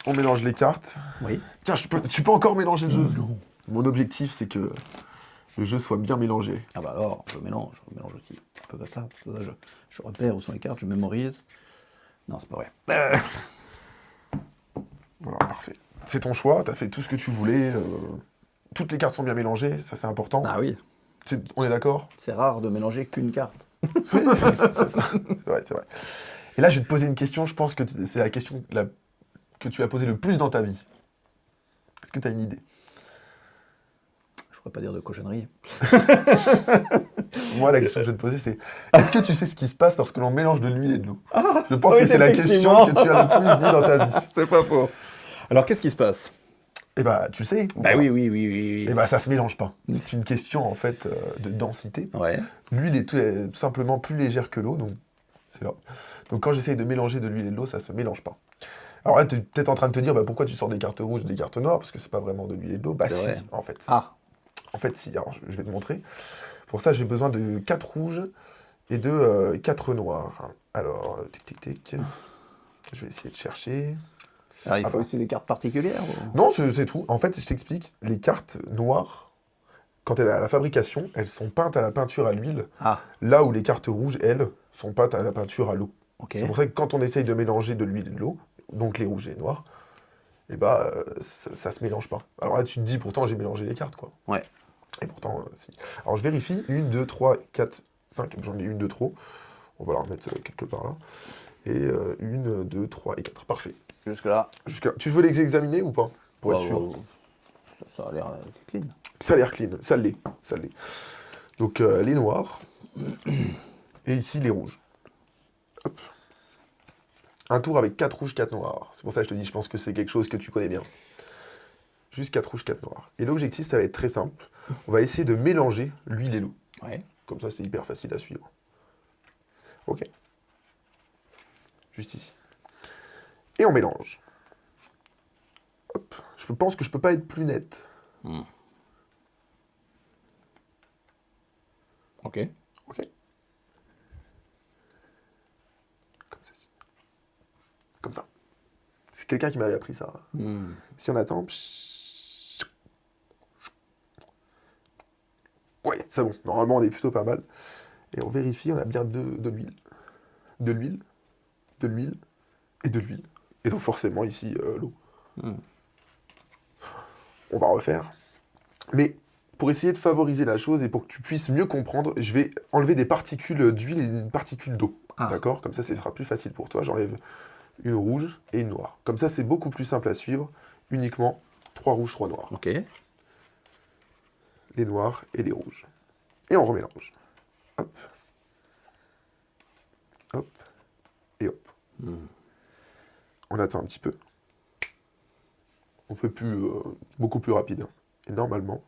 On mélange les cartes. Oui. Tiens, tu peux encore mélanger le jeu. Non. Mon objectif, c'est que le jeu soit bien mélangé. Ah bah alors, je mélange aussi. Un peu comme ça. Parce que là, je repère où sont les cartes, je mémorise. Non, c'est pas vrai. Voilà, parfait. C'est ton choix, t'as fait tout ce que tu voulais. Toutes les cartes sont bien mélangées, ça c'est important. Ah oui, On est d'accord? c'est rare de mélanger qu'une carte. Oui, c'est vrai, c'est vrai. Et là, je vais te poser une question, je pense que c'est la question que tu as posée le plus dans ta vie. Est-ce que tu as une idée? Je pourrais pas dire de cochonnerie. Moi, la question que je vais te poser, c'est est-ce que tu sais ce qui se passe lorsque l'on mélange de l'huile et de l'eau? Je pense oui, que c'est la question effectivement. que tu as le plus dit dans ta vie. C'est pas faux. Alors, qu'est-ce qui se passe? Eh bah, tu sais ou Bah pas? oui. Eh bah, ça se mélange pas. C'est une question, en fait, de densité. Ouais. L'huile est tout simplement plus légère que l'eau, donc c'est là. Donc quand j'essaye de mélanger de l'huile et de l'eau, ça se mélange pas. Alors là, tu es peut-être en train de te dire, bah, pourquoi tu sors des cartes rouges et des cartes noires, parce que c'est pas vraiment de l'huile et de l'eau. Bah C'est si, vrai. en fait. Ah, En fait, si. Alors, je vais te montrer. Pour ça, j'ai besoin de 4 rouges et de 4 noirs. Alors, tic. Je vais essayer de chercher. alors il Ah faut bah. aussi des cartes particulières ou... Non, c'est tout. En fait, je t'explique, les cartes noires, quand elles à la fabrication, elles sont peintes à la peinture à l'huile, Ah, là où les cartes rouges, elles, sont peintes à la peinture à l'eau. ok. C'est pour ça que quand on essaye de mélanger de l'huile et de l'eau, donc les rouges et les noirs, et bah ça se mélange pas. Alors là tu te dis pourtant j'ai mélangé les cartes quoi. Ouais. Et pourtant si. Alors je vérifie, 1, 2, 3, 4, 5, j'en ai une de trop. On va la remettre quelque part là. Et 1, 2, 3 et 4. Parfait. Jusque-là, Tu veux les examiner ou pas? Pour être bah, sûr. ça a l'air clean. Ça a l'air clean, ça l'est. Ça l'est. Donc les noirs. Et ici les rouges. Hop. Un tour avec 4 rouges, 4 noirs. C'est pour ça que je te dis, je pense que c'est quelque chose que tu connais bien. Juste 4 rouges, 4 noirs. Et l'objectif, ça va être très simple. On va essayer de mélanger l'huile et l'eau. Ouais. Comme ça, c'est hyper facile à suivre. Ok. Juste ici. Et on mélange. Hop. Je pense que je peux pas être plus net. Ok. Ok. Comme ceci. Comme ça. C'est quelqu'un qui m'avait appris ça. Si on attend. Ouais, c'est bon. Normalement, on est plutôt pas mal. Et on vérifie, on a bien de l'huile. De l'huile. De l'huile. Et de l'huile. Et donc forcément, ici, l'eau. On va refaire. Mais pour essayer de favoriser la chose et pour que tu puisses mieux comprendre, je vais enlever des particules d'huile et une particule d'eau. Ah. D'accord? Comme ça, ce sera plus facile pour toi. J'enlève une rouge et une noire. Comme ça, c'est beaucoup plus simple à suivre. Uniquement 3 rouges, 3 noirs. Ok. Les noirs et les rouges. Et on remélange. Hop. Hop. Et hop. On attend un petit peu. On fait beaucoup plus rapide. Et normalement,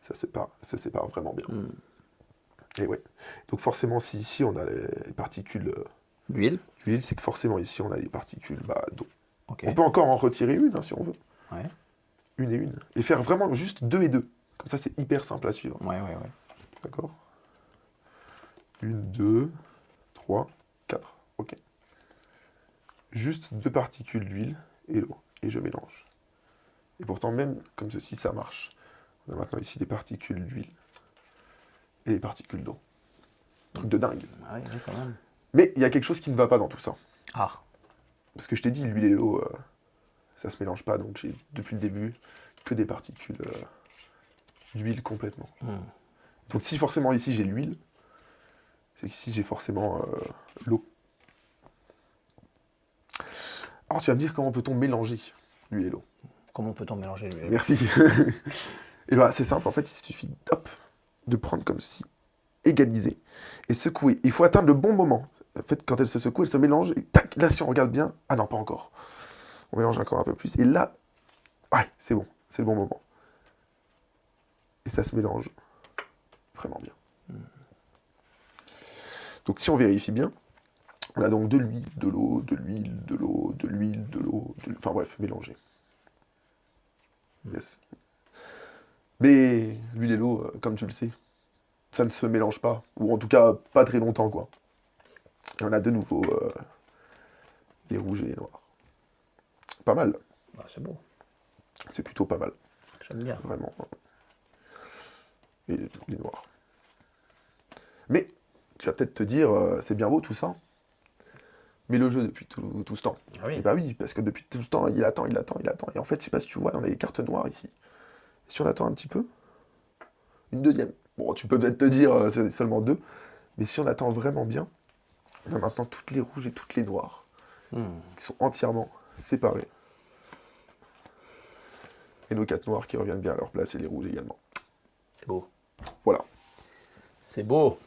ça se sépare vraiment bien. Et ouais. Donc forcément, si ici on a les particules L'huile. d'huile, c'est que forcément ici on a les particules d'eau. Ok. On peut encore en retirer une hein, si on veut. Ouais. Une et une. Et faire vraiment juste 2 et 2. Comme ça, c'est hyper simple à suivre. Ouais. D'accord? 1, 2, 3, 4. Ok. Juste 2 particules d'huile et l'eau. Et je mélange. Et pourtant, même comme ceci, ça marche. On a maintenant ici les particules d'huile et les particules d'eau. Truc de dingue. Ouais, quand même. Mais il y a quelque chose qui ne va pas dans tout ça. Ah. Parce que je t'ai dit, l'huile et l'eau, ça se mélange pas. Donc j'ai, depuis le début, que des particules d'huile complètement. Donc si forcément ici j'ai l'huile, c'est qu'ici j'ai forcément l'eau. Alors tu vas me dire comment peut-on mélanger l'huile et l'eau? Comment peut-on mélanger l'huile? Merci. Et bien c'est simple, en fait il suffit hop, de prendre comme ceci, égaliser, et secouer. Il faut atteindre le bon moment. En fait quand elle se secoue, elle se mélange, et tac, là si on regarde bien, ah non pas encore. On mélange encore un peu plus, et là, ouais c'est bon, c'est le bon moment. Et ça se mélange vraiment bien. Donc si on vérifie bien, on a donc de l'huile, de l'eau, de l'huile, de l'eau, de l'huile, de l'eau, enfin bref, mélangé. Yes. Mais l'huile et l'eau, comme tu le sais, ça ne se mélange pas, ou en tout cas pas très longtemps quoi. Et on a de nouveau les rouges et les noirs. Pas mal, Ah, c'est beau. c'est plutôt pas mal, J'aime bien. vraiment. Et les noirs. Mais, tu vas peut-être te dire, c'est bien beau tout ça, mais le jeu depuis tout ce temps. Ah oui. Et bah oui, parce que depuis tout ce temps, il attend, il attend, il attend. Et en fait, je sais pas si tu vois, on a des cartes noires ici. Et si on attend un petit peu, une deuxième. Bon, tu peux peut-être te dire, c'est seulement deux, mais si on attend vraiment bien, on a maintenant toutes les rouges et toutes les noires, Hmm. qui sont entièrement séparées. Et nos quatre noirs qui reviennent bien à leur place, et les rouges également. C'est beau. Voilà. C'est beau.